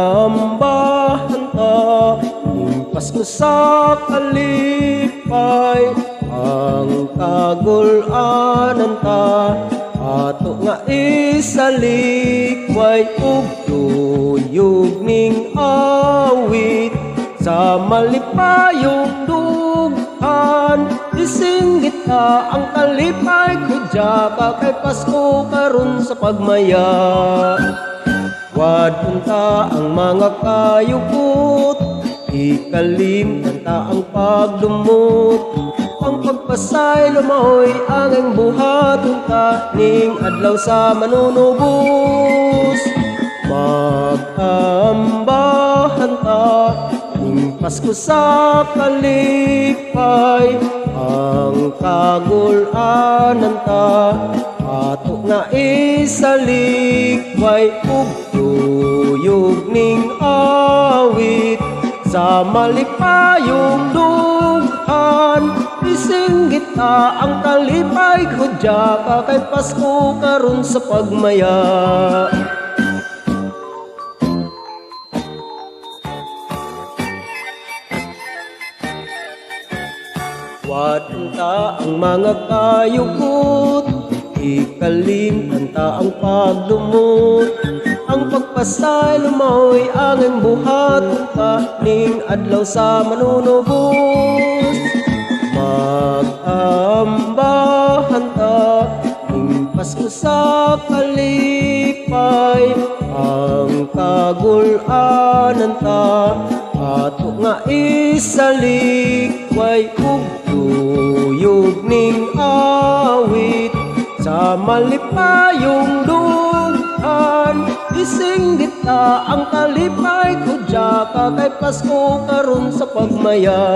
Maghambahan ta, limpas ko sa kalipay, ang kagul-anan ta, ato nga isalikway, ug tuyog ning awit, sa malipayong dughan, isinggit ta ang kalipay, kudya ka kay Pasko karon sa pagmaya. Wadunta ang mga kayukot, ikalimtan ta ang pagdumot, ang pagpasay lumahoy ang buhaton ta, ning adlaw sa manunubos. Magambahan ta, ning Pasko sa kalipay, ang kagul-anan ta, ato nga isalikway, ug tuyog ning awit, sa malipayong dughan, isinggit ta ang kalipay, kudya ka kay Pasko karon sa pagmaya. Wadunta ang mga kayukot, ikalimtan ta ang pagdumot, ang pagpasay lumahoy ang buhaton ta, ning adlaw sa manunubos. Magambahan ta, ning Pasko sa kalipay, ang kagul-anan ta, ato nga isalikway, ug tuyog ning awit, sa malipayong dughan, isinggit ta ang kalipay, kudya ka kay Pasko karon sa pagmaya.